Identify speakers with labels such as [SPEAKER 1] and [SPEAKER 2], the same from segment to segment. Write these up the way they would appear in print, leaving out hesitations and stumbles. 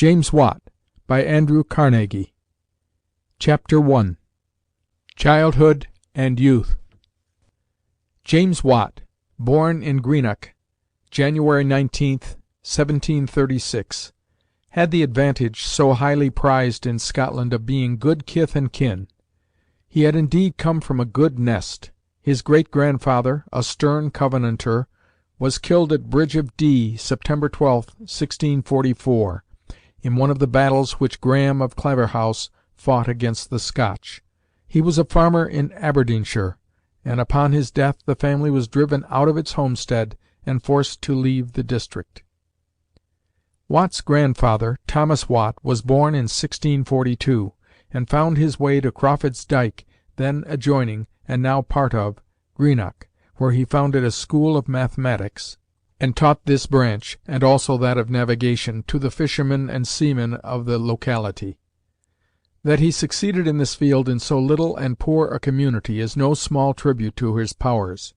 [SPEAKER 1] James Watt, by Andrew Carnegie. Chapter I. Childhood and Youth. James Watt, born in Greenock, January 19th, 1736, had the advantage so highly prized in Scotland of being good kith and kin. He had indeed come from a good nest. His great-grandfather, a stern Covenanter, was killed at Bridge of Dee, September 12th, 1644, in one of the battles which Graham of Claverhouse fought against the Scotch. He was a farmer in Aberdeenshire, and upon his death the family was driven out of its homestead and forced to leave the district. Watt's grandfather, Thomas Watt, was born in 1642, and found his way to Crawford's Dyke, then adjoining, and now part of, Greenock, where he founded a school of mathematics, and taught this branch, and also that of navigation, to the fishermen and seamen of the locality. That he succeeded in this field in so little and poor a community is no small tribute to his powers.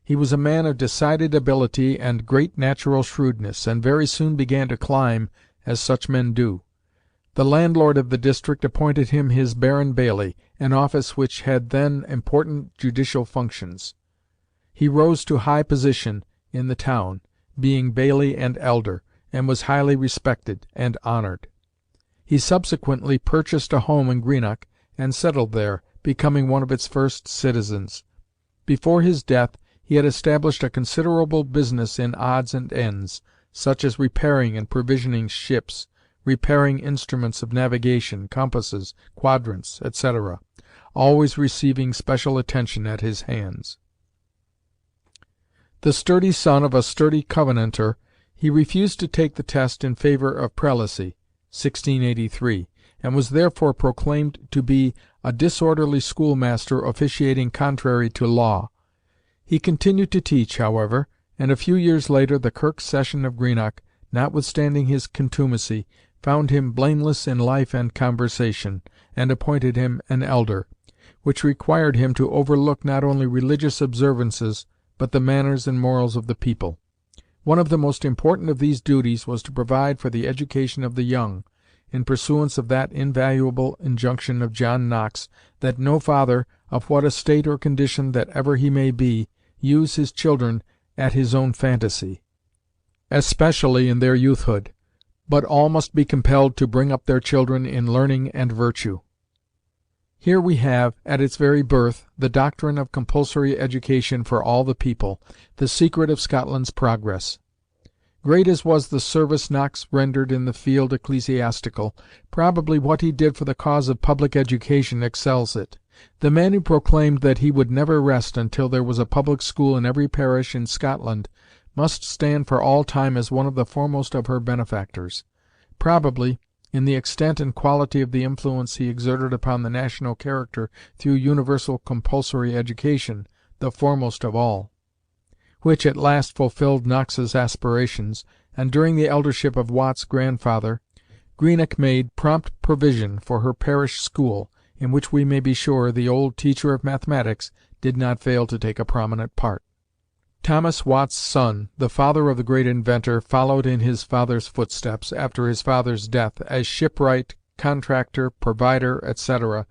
[SPEAKER 1] He was a man of decided ability and great natural shrewdness, and very soon began to climb, as such men do. The landlord of the district appointed him his Baron baillie, an office which had then important judicial functions. He rose to high position in the town, being baillie and elder, and was highly respected and honored. He subsequently purchased a home in Greenock and settled there, becoming one of its first citizens. Before his death he had established a considerable business in odds and ends, such as repairing and provisioning ships, repairing instruments of navigation, compasses, quadrants, etc., always receiving special attention at his hands. The sturdy son of a sturdy Covenanter, he refused to take the test in favor of prelacy, 1683, and was therefore proclaimed to be a disorderly schoolmaster officiating contrary to law. He continued to teach, however, and a few years later the Kirk Session of Greenock, notwithstanding his contumacy, found him blameless in life and conversation, and appointed him an elder, which required him to overlook not only religious observances, but the manners and morals of the people. One of the most important of these duties was to provide for the education of the young, in pursuance of that invaluable injunction of John Knox, that no father, of what estate or condition that ever he may be, use his children at his own phantasy, especially in their youthhood, but all must be compelled to bring up their children in learning and virtue. Here we have, at its very birth, the doctrine of compulsory education for all the people, the secret of Scotland's progress. Great as was the service Knox rendered in the field ecclesiastical, probably what he did for the cause of public education excels it. The man who proclaimed that he would never rest until there was a public school in every parish in Scotland must stand for all time as one of the foremost of her benefactors. Probably, in the extent and quality of the influence he exerted upon the national character through universal compulsory education, the foremost of all, which at last fulfilled Knox's aspirations, and during the eldership of Watt's grandfather, Greenock made prompt provision for her parish school, in which we may be sure the old teacher of mathematics did not fail to take a prominent part. Thomas Watt's son, the father of the great inventor, followed in his father's footsteps, after his father's death, as shipwright, contractor, provider, etc.,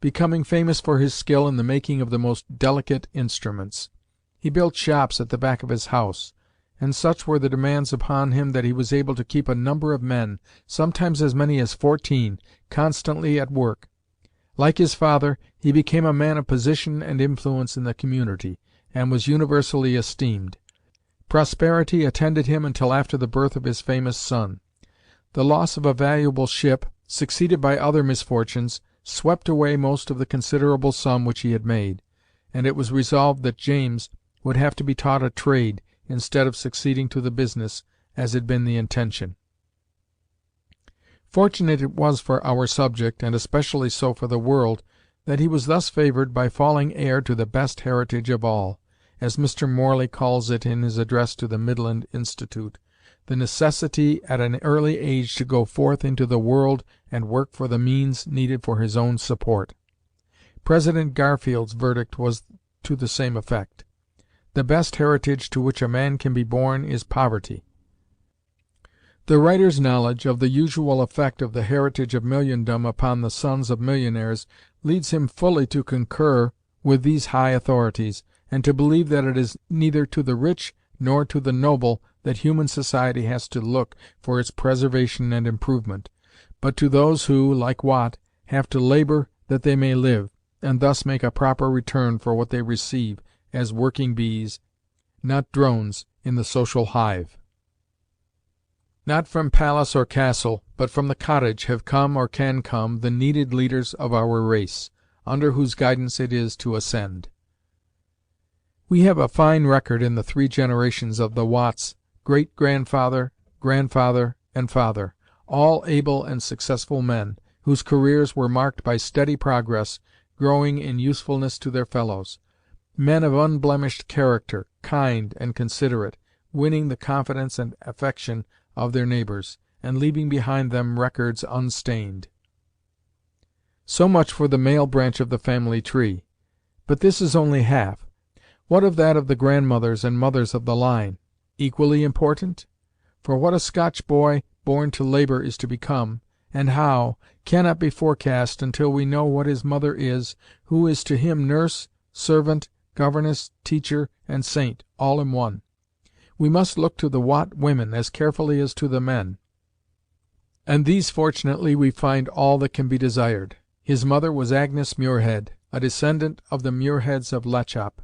[SPEAKER 1] becoming famous for his skill in the making of the most delicate instruments. He built shops at the back of his house, and such were the demands upon him that he was able to keep a number of men, sometimes as many as 14, constantly at work. Like his father, he became a man of position and influence in the community, and was universally esteemed. Prosperity attended him until after the birth of his famous son. The loss of a valuable ship, succeeded by other misfortunes, swept away most of the considerable sum which he had made, and it was resolved that James would have to be taught a trade, instead of succeeding to the business, as had been the intention. Fortunate it was for our subject, and especially so for the world, that he was thus favored by falling heir to the best heritage of all, as Mr. Morley calls it in his address to the Midland Institute, the necessity at an early age to go forth into the world and work for the means needed for his own support. President Garfield's verdict was to the same effect. The best heritage to which a man can be born is poverty. The writer's knowledge of the usual effect of the heritage of milliondom upon the sons of millionaires leads him fully to concur with these high authorities, and to believe that it is neither to the rich nor to the noble that human society has to look for its preservation and improvement, but to those who, like Watt, have to labor that they may live, and thus make a proper return for what they receive as working bees, not drones, in the social hive. Not from palace or castle, but from the cottage have come or can come the needed leaders of our race, under whose guidance it is to ascend. We have a fine record in the three generations of the Watts, great-grandfather, grandfather, and father, all able and successful men, whose careers were marked by steady progress, growing in usefulness to their fellows; men of unblemished character, kind and considerate, winning the confidence and affection of their neighbors, and leaving behind them records unstained. So much for the male branch of the family tree. But this is only half. What of that of the grandmothers and mothers of the line? Equally important? For what a Scotch boy born to labor is to become, and how, cannot be forecast until we know what his mother is, who is to him nurse, servant, governess, teacher, and saint, all in one. We must look to the Watt women as carefully as to the men, and these fortunately we find all that can be desired. His mother was Agnes Muirhead, a descendant of the Muirheads of Lechop,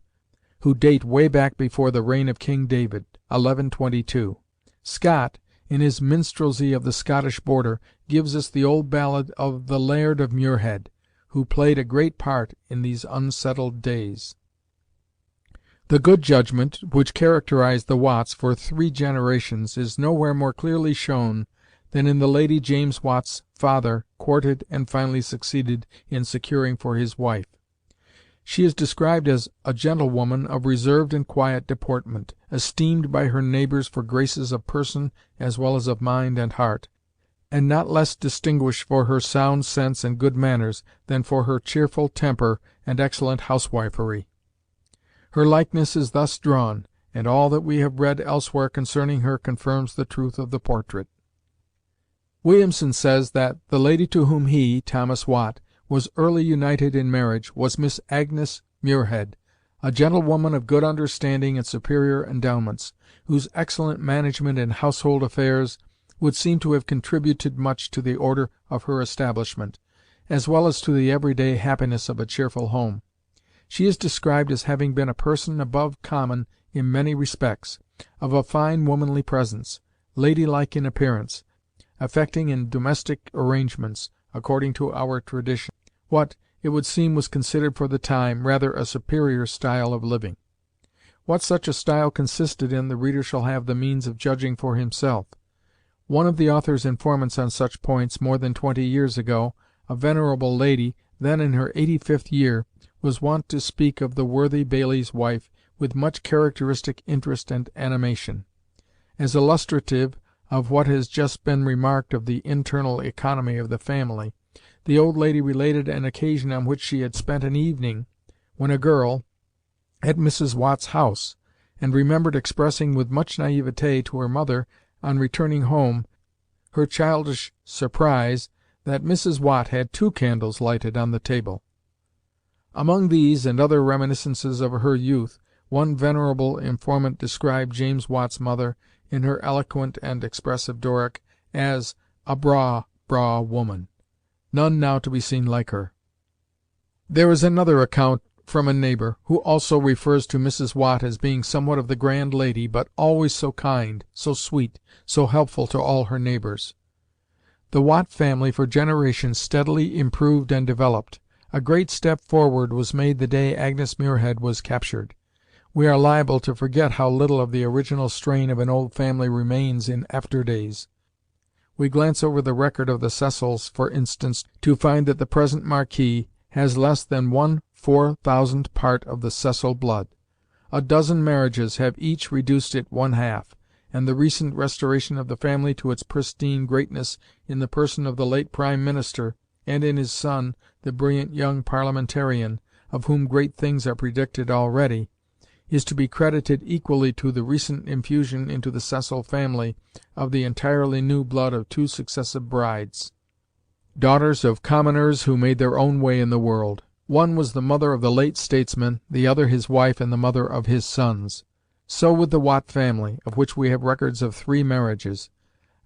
[SPEAKER 1] who date way back before the reign of King David, 1122. Scott, in his Minstrelsy of the Scottish Border, gives us the old ballad of the Laird of Muirhead, who played a great part in these unsettled days. The good judgment which characterized the Watts for three generations is nowhere more clearly shown than in the lady James Watt's father courted and finally succeeded in securing for his wife. She is described as a gentlewoman of reserved and quiet deportment, esteemed by her neighbors for graces of person as well as of mind and heart, and not less distinguished for her sound sense and good manners than for her cheerful temper and excellent housewifery. Her likeness is thus drawn, and all that we have read elsewhere concerning her confirms the truth of the portrait. Williamson says that the lady to whom he, Thomas Watt, was early united in marriage was Miss Agnes Muirhead, a gentlewoman of good understanding and superior endowments, whose excellent management in household affairs would seem to have contributed much to the order of her establishment, as well as to the every-day happiness of a cheerful home. She is described as having been a person above common in many respects, of a fine womanly presence, ladylike in appearance, affecting in domestic arrangements, according to our tradition, what, it would seem, was considered for the time rather a superior style of living. What such a style consisted in the reader shall have the means of judging for himself. One of the author's informants on such points, more than 20 years ago, a venerable lady, then in her 85th year, was wont to speak of the worthy bailie's wife with much characteristic interest and animation. As illustrative of what has just been remarked of the internal economy of the family, the old lady related an occasion on which she had spent an evening, when a girl, at Mrs. Watt's house, and remembered expressing with much naïveté to her mother, on returning home, her childish surprise that Mrs. Watt had 2 candles lighted on the table. Among these and other reminiscences of her youth, one venerable informant described James Watt's mother, in her eloquent and expressive Doric, as a braw woman, none now to be seen like her. There is another account from a neighbor, who also refers to Mrs. Watt as being somewhat of the grand lady, but always so kind, so sweet, so helpful to all her neighbors. The Watt family for generations steadily improved and developed. A great step forward was made the day Agnes Muirhead was captured. We are liable to forget how little of the original strain of an old family remains in after days. We glance over the record of the Cecils, for instance, to find that the present Marquis has less than 1/4000th part of the Cecil blood. A dozen marriages have each reduced it 1/2, and the recent restoration of the family to its pristine greatness in the person of the late Prime Minister, and in his son, the brilliant young parliamentarian, of whom great things are predicted already, is to be credited equally to the recent infusion into the Cecil family of the entirely new blood of two successive brides, daughters of commoners who made their own way in the world. One was the mother of the late statesman, the other his wife and the mother of his sons. So with the Watt family, of which we have records of 3 marriages.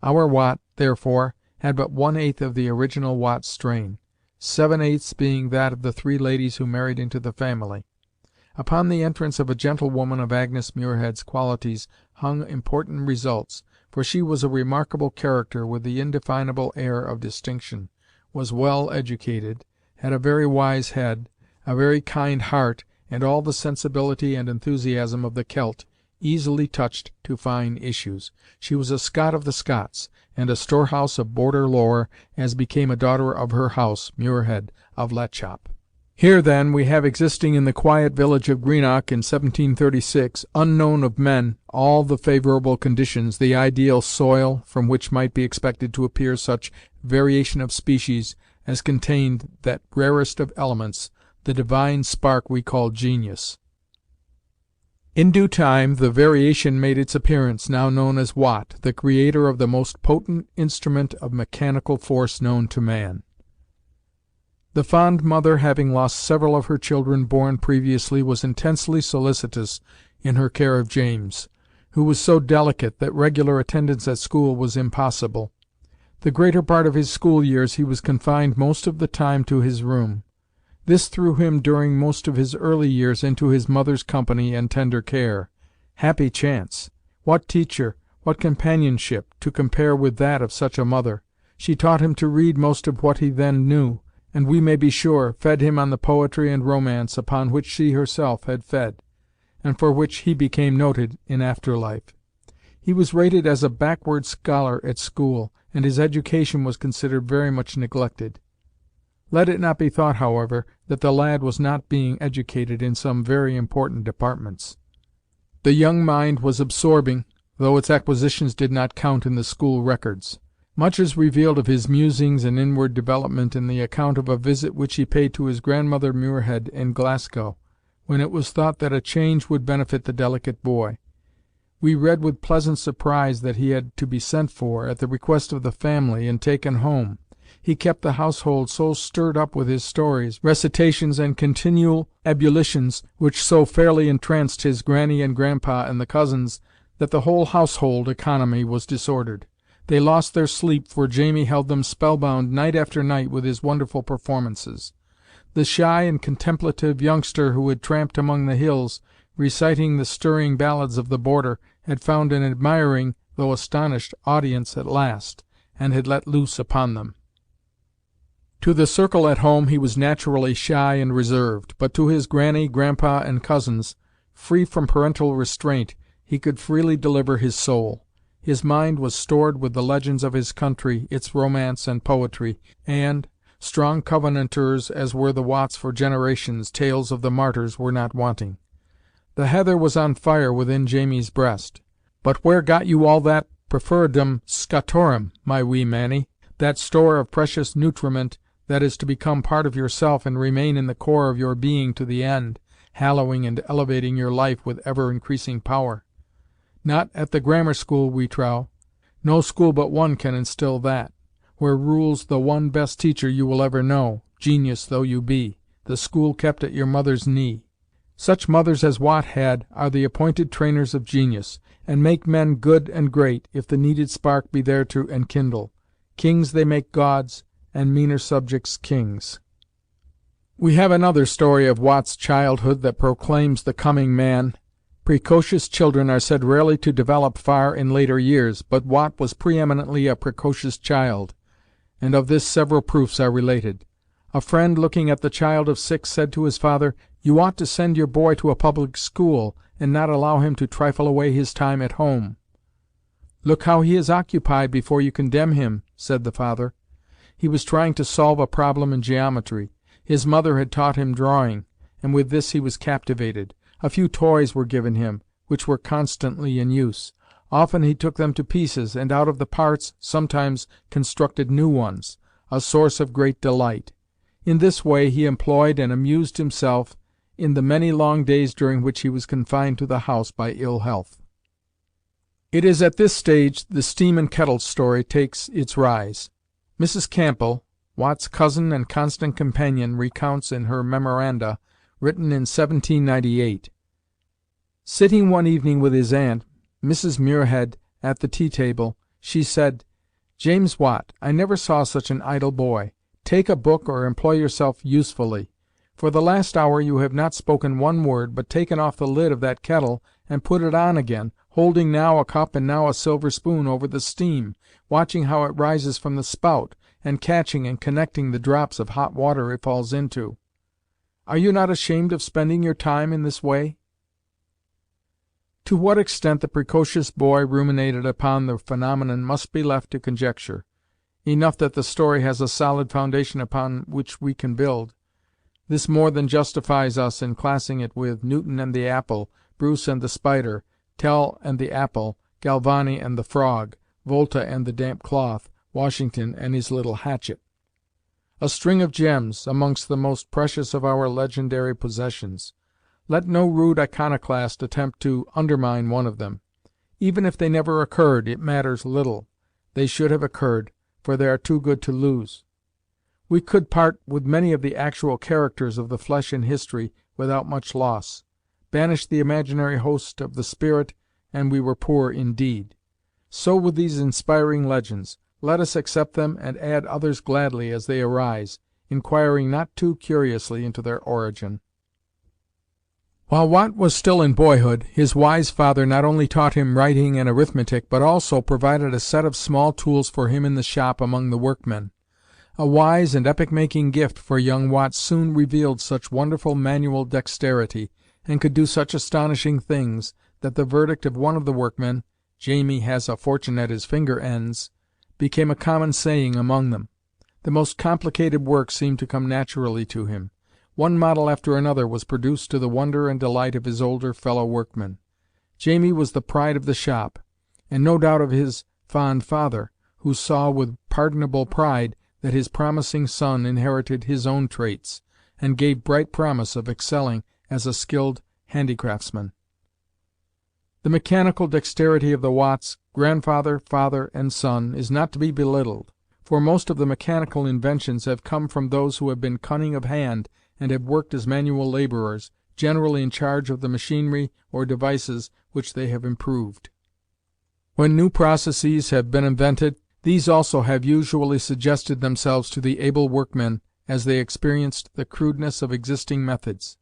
[SPEAKER 1] Our Watt, therefore, had but 1/8 of the original Watt strain, 7/8 being that of the 3 ladies who married into the family. Upon the entrance of a gentlewoman of Agnes Muirhead's qualities hung important results, for she was a remarkable character with the indefinable air of distinction, was well educated, had a very wise head, a very kind heart, and all the sensibility and enthusiasm of the Celt, easily touched to fine issues. She was a Scot of the Scots, and a storehouse of Border lore, as became a daughter of her house, Muirhead of Letchop. Here, then, we have existing in the quiet village of Greenock in 1736, unknown of men, all the favorable conditions, the ideal soil, from which might be expected to appear such variation of species as contained that rarest of elements, the divine spark we call genius. In due time the variation made its appearance, now known as Watt, the creator of the most potent instrument of mechanical force known to man. The fond mother, having lost several of her children born previously, was intensely solicitous in her care of James, who was so delicate that regular attendance at school was impossible. The greater part of his school years he was confined most of the time to his room. This threw him during most of his early years into his mother's company and tender care. Happy chance! What teacher, what companionship, to compare with that of such a mother! She taught him to read most of what he then knew, and we may be sure, fed him on the poetry and romance upon which she herself had fed, and for which he became noted in after life. He was rated as a backward scholar at school, and his education was considered very much neglected. Let it not be thought, however, that the lad was not being educated in some very important departments. The young mind was absorbing, though its acquisitions did not count in the school records. Much is revealed of his musings and inward development in the account of a visit which he paid to his grandmother Muirhead in Glasgow, when it was thought that a change would benefit the delicate boy. We read with pleasant surprise that he had to be sent for, at the request of the family, and taken home. He kept the household so stirred up with his stories, recitations, and continual ebullitions, which so fairly entranced his granny and grandpa and the cousins, that the whole household economy was disordered. They lost their sleep, for Jamie held them spellbound night after night with his wonderful performances. The shy and contemplative youngster who had tramped among the hills, reciting the stirring ballads of the border, had found an admiring, though astonished, audience at last, and had let loose upon them. To the circle at home he was naturally shy and reserved, but to his granny, grandpa, and cousins, free from parental restraint, he could freely deliver his soul. His mind was stored with the legends of his country, its romance and poetry, and, strong Covenanters as were the Watts for generations, tales of the martyrs were not wanting. The heather was on fire within Jamie's breast. "But where got you all that preferendum Scotorum, my wee Manny, that store of precious nutriment that is to become part of yourself and remain in the core of your being to the end, hallowing and elevating your life with ever-increasing power? Not at the grammar school, we trow. No school but one can instil that, where rules the one best teacher you will ever know, genius though you be, the school kept at your mother's knee. Such mothers as Watt had are the appointed trainers of genius, and make men good and great, if the needed spark be there to enkindle. Kings they make gods, and meaner subjects kings." We have another story of Watt's childhood that proclaims the coming man. Precocious children are said rarely to develop far in later years, but Watt was preeminently a precocious child, and of this several proofs are related. A friend, looking at the child of 6, said to his father, "You ought to send your boy to a public school, and not allow him to trifle away his time at home." "Look how he is occupied before you condemn him," said the father. He was trying to solve a problem in geometry. His mother had taught him drawing, and with this he was captivated. A few toys were given him, which were constantly in use. Often he took them to pieces, and out of the parts sometimes constructed new ones, a source of great delight. In this way he employed and amused himself in the many long days during which he was confined to the house by ill health. It is at this stage the steam and kettle story takes its rise. Mrs. Campbell, Watt's cousin and constant companion, recounts in her memoranda, written in 1798: "Sitting one evening with his aunt, Mrs. Muirhead, at the tea-table, she said, 'James Watt, I never saw such an idle boy. Take a book or employ yourself usefully. For the last hour you have not spoken one word, but taken off the lid of that kettle and put it on again, holding now a cup and now a silver spoon over the steam, watching how it rises from the spout, and catching and connecting the drops of hot water it falls into. Are you not ashamed of spending your time in this way?'" To what extent the precocious boy ruminated upon the phenomenon must be left to conjecture. Enough that the story has a solid foundation upon which we can build. This more than justifies us in classing it with Newton and the apple, Bruce and the spider, Tell and the apple, Galvani and the frog, Volta and the damp cloth, Washington and his little hatchet. A string of gems, amongst the most precious of our legendary possessions. Let no rude iconoclast attempt to undermine one of them. Even if they never occurred, it matters little. They should have occurred, for they are too good to lose. We could part with many of the actual characters of the flesh in history without much loss. Banish the imaginary host of the spirit, and we were poor indeed. So with these inspiring legends. Let us accept them and add others gladly as they arise, inquiring not too curiously into their origin. While Watt was still in boyhood, his wise father not only taught him writing and arithmetic, but also provided a set of small tools for him in the shop among the workmen. A wise and epoch-making gift, for young Watt soon revealed such wonderful manual dexterity, and could do such astonishing things, that the verdict of one of the workmen, "Jamie has a fortune at his finger ends," became a common saying among them. The most complicated work seemed to come naturally to him. One model after another was produced to the wonder and delight of his older fellow workmen. Jamie was the pride of the shop, and no doubt of his fond father, who saw with pardonable pride that his promising son inherited his own traits, and gave bright promise of excelling as a skilled handicraftsman. The mechanical dexterity of the Watts, grandfather, father, and son, is not to be belittled, for most of the mechanical inventions have come from those who have been cunning of hand and have worked as manual laborers, generally in charge of the machinery or devices which they have improved. When new processes have been invented, these also have usually suggested themselves to the able workmen as they experienced the crudeness of existing methods.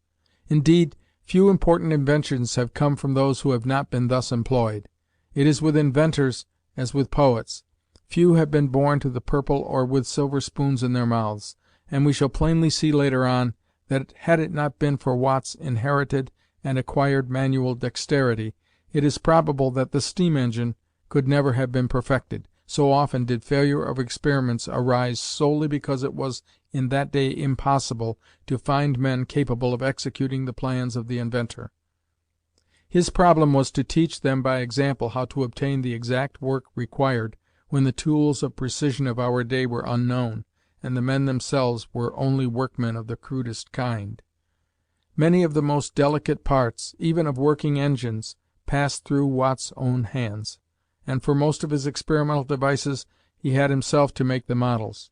[SPEAKER 1] Indeed, few important inventions have come from those who have not been thus employed. It is with inventors as with poets. Few have been born to the purple or with silver spoons in their mouths, and we shall plainly see later on that had it not been for Watt's inherited and acquired manual dexterity, it is probable that the steam engine could never have been perfected, so often did failure of experiments arise solely because it was in that day impossible to find men capable of executing the plans of the inventor. His problem was to teach them by example how to obtain the exact work required when the tools of precision of our day were unknown, and the men themselves were only workmen of the crudest kind. Many of the most delicate parts, even of working engines, passed through Watt's own hands, and for most of his experimental devices he had himself to make the models.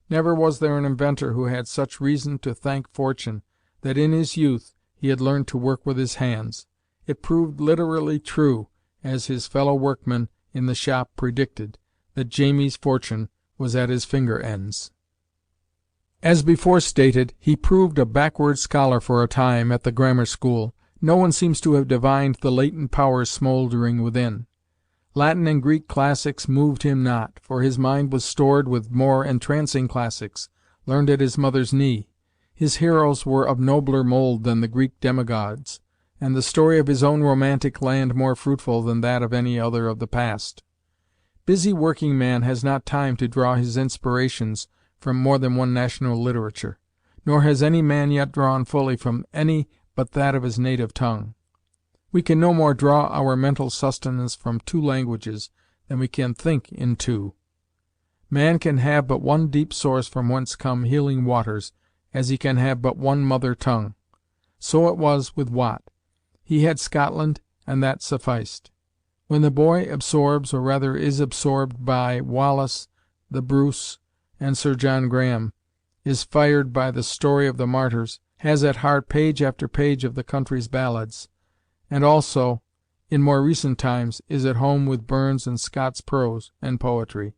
[SPEAKER 1] Never was there an inventor who had such reason to thank fortune that in his youth he had learned to work with his hands. It proved literally true, as his fellow workmen in the shop predicted, that Jamie's fortune was at his finger ends. As before stated, he proved a backward scholar for a time at the grammar school. No one seems to have divined the latent powers smouldering within. Latin and Greek classics moved him not, for his mind was stored with more entrancing classics, learned at his mother's knee. His heroes were of nobler mould than the Greek demigods, and the story of his own romantic land more fruitful than that of any other of the past. Busy working man has not time to draw his inspirations from more than one national literature, nor has any man yet drawn fully from any but that of his native tongue. We can no more draw our mental sustenance from two languages than we can think in two. Man can have but one deep source from whence come healing waters, as he can have but one mother tongue. So it was with Watt. He had Scotland, and that sufficed. When the boy absorbs, or rather is absorbed by, Wallace, the Bruce, and Sir John Graham, is fired by the story of the martyrs, has at heart page after page of the country's ballads, and also, in more recent times, is at home with Burns and Scott's prose and poetry,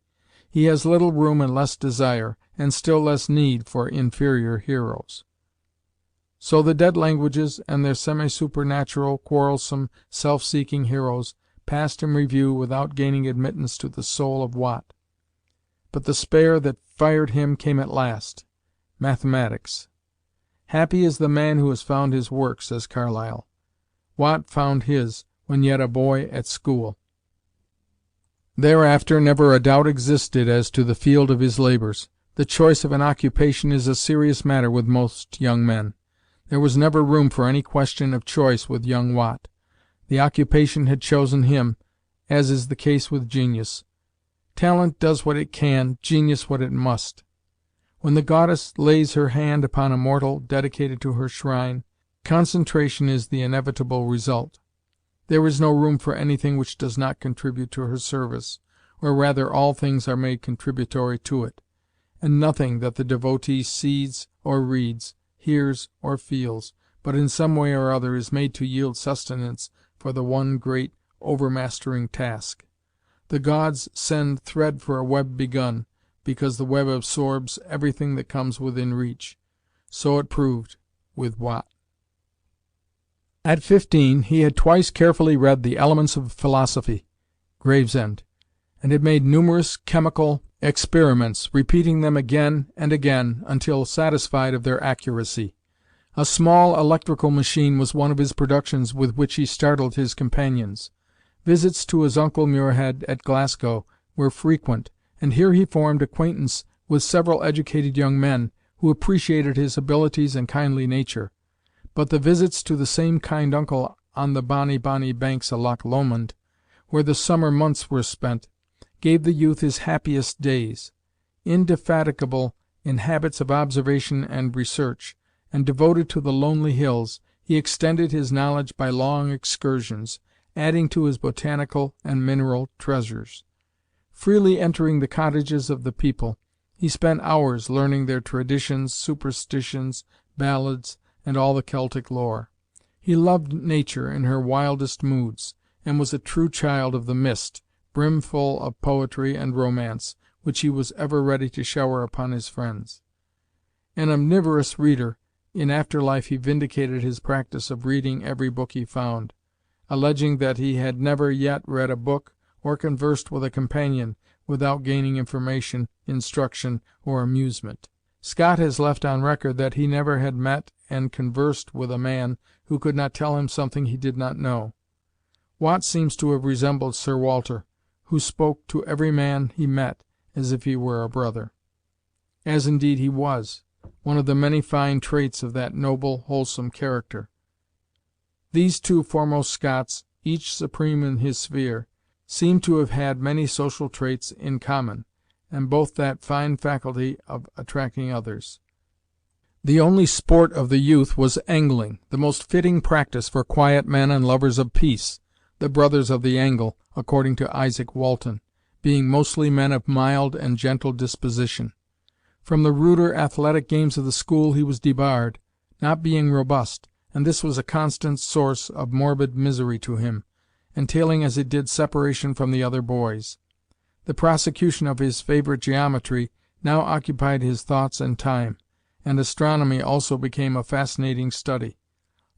[SPEAKER 1] he has little room and less desire, and still less need, for inferior heroes. So the dead languages and their semi-supernatural, quarrelsome, self-seeking heroes passed in review without gaining admittance to the soul of Watt. But the spare that fired him came at last: mathematics. "Happy is the man who has found his work," says Carlyle. Watt found his when yet a boy at school. Thereafter never a doubt existed as to the field of his labors. The choice of an occupation is a serious matter with most young men. There was never room for any question of choice with young Watt. The occupation had chosen him, as is the case with genius. Talent does what it can, genius what it must. When the goddess lays her hand upon a mortal dedicated to her shrine, concentration is the inevitable result. There is no room for anything which does not contribute to her service, or rather all things are made contributory to it, and nothing that the devotee sees or reads, hears or feels, but in some way or other is made to yield sustenance for the one great, overmastering task. The gods send thread for a web begun, because the web absorbs everything that comes within reach. So it proved with Watt. At 15 he had twice carefully read the Elements of Philosophy (Gravesend), and had made numerous chemical experiments, repeating them again and again until satisfied of their accuracy. A small electrical machine was one of his productions with which he startled his companions. Visits to his uncle Muirhead at Glasgow were frequent, and here he formed acquaintance with several educated young men who appreciated his abilities and kindly nature. But the visits to the same kind uncle on the bonny banks of Loch Lomond, where the summer months were spent, gave the youth his happiest days. Indefatigable in habits of observation and research, and devoted to the lonely hills, he extended his knowledge by long excursions, adding to his botanical and mineral treasures. Freely entering the cottages of the people, he spent hours learning their traditions, superstitions, ballads, and all the Celtic lore. He loved nature in her wildest moods, and was a true child of the mist, brimful of poetry and romance, which he was ever ready to shower upon his friends. An omnivorous reader, in after life he vindicated his practice of reading every book he found, alleging that he had never yet read a book, or conversed with a companion, without gaining information, instruction, or amusement. Scott has left on record that he never had met and conversed with a man who could not tell him something he did not know. Watt seems to have resembled Sir Walter, who spoke to every man he met as if he were a brother. As indeed he was, one of the many fine traits of that noble, wholesome character. These two foremost Scots, each supreme in his sphere, seem to have had many social traits in common, and both that fine faculty of attracting others. The only sport of the youth was angling, the most fitting practice for quiet men and lovers of peace, the brothers of the angle, according to Isaac Walton, being mostly men of mild and gentle disposition. From the ruder athletic games of the school he was debarred, not being robust, and this was a constant source of morbid misery to him, entailing as it did separation from the other boys. The prosecution of his favorite geometry now occupied his thoughts and time, and astronomy also became a fascinating study.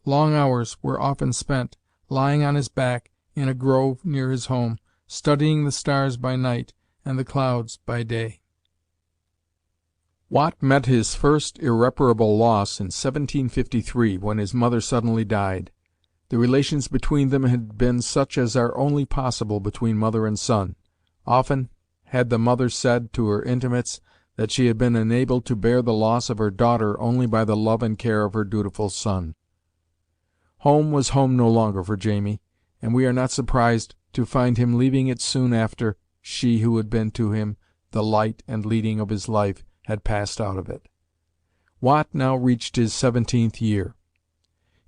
[SPEAKER 1] Long hours were often spent, lying on his back in a grove near his home, studying the stars by night and the clouds by day. Watt met his first irreparable loss in 1753, when his mother suddenly died. The relations between them had been such as are only possible between mother and son. Often had the mother said to her intimates that she had been enabled to bear the loss of her daughter only by the love and care of her dutiful son. Home was home no longer for Jamie, and we are not surprised to find him leaving it soon after she who had been to him the light and leading of his life had passed out of it. Watt now reached his 17th year.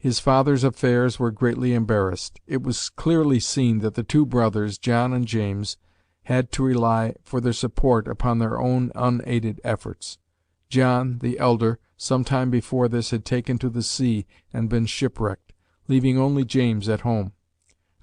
[SPEAKER 1] His father's affairs were greatly embarrassed. It was clearly seen that the two brothers, John and James, had to rely for their support upon their own unaided efforts. John, the elder, some time before this had taken to the sea and been shipwrecked, leaving only James at home.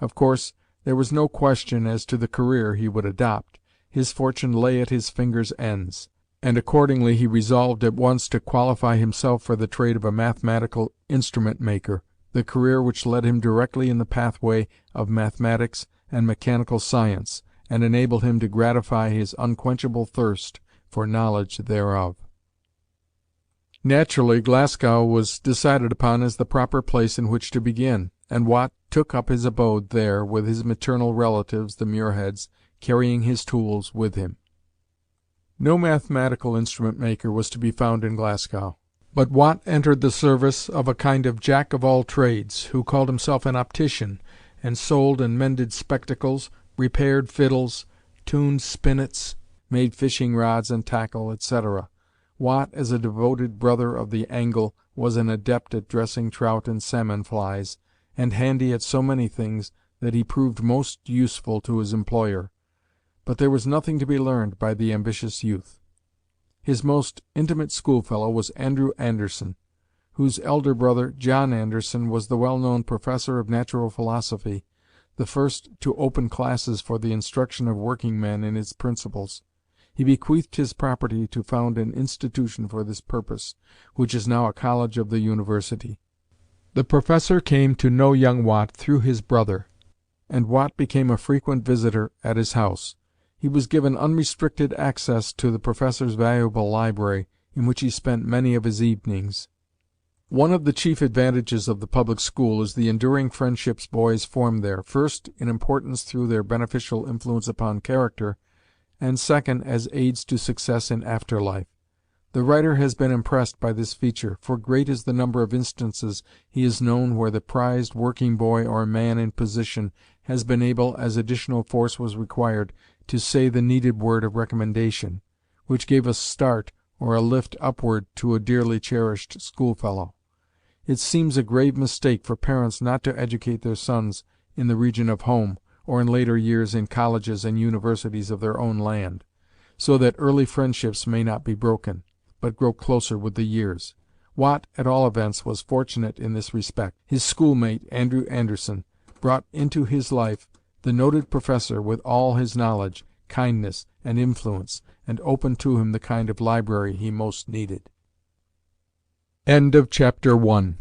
[SPEAKER 1] Of course, there was no question as to the career he would adopt. His fortune lay at his fingers' ends, and accordingly he resolved at once to qualify himself for the trade of a mathematical instrument-maker, the career which led him directly in the pathway of mathematics and mechanical science, and enabled him to gratify his unquenchable thirst for knowledge thereof. Naturally, Glasgow was decided upon as the proper place in which to begin, and Watt took up his abode there with his maternal relatives, the Muirheads, carrying his tools with him. No mathematical instrument-maker was to be found in Glasgow, but Watt entered the service of a kind of jack-of-all-trades, who called himself an optician, and sold and mended spectacles, repaired fiddles, tuned spinets, made fishing-rods and tackle, etc. Watt, as a devoted brother of the angle, was an adept at dressing trout and salmon flies, and handy at so many things that he proved most useful to his employer. But there was nothing to be learned by the ambitious youth. His most intimate schoolfellow was Andrew Anderson, whose elder brother, John Anderson, was the well-known professor of natural philosophy, the first to open classes for the instruction of working-men in its principles. He bequeathed his property to found an institution for this purpose, which is now a college of the university. The professor came to know young Watt through his brother, and Watt became a frequent visitor at his house. He was given unrestricted access to the professor's valuable library, in which he spent many of his evenings. One of the chief advantages of the public school is the enduring friendships boys form there, first in importance through their beneficial influence upon character, and second as aids to success in after life. The writer has been impressed by this feature, for great is the number of instances he has known where the prized working boy or man in position has been able, as additional force was required, to say the needed word of recommendation, which gave a start or a lift upward to a dearly cherished schoolfellow. It seems a grave mistake for parents not to educate their sons in the region of home, or in later years in colleges and universities of their own land, so that early friendships may not be broken, but grow closer with the years. Watt, at all events, was fortunate in this respect. His schoolmate, Andrew Anderson, brought into his life the noted professor with all his knowledge, kindness, and influence, and opened to him the kind of library he most needed. End of Chapter 1.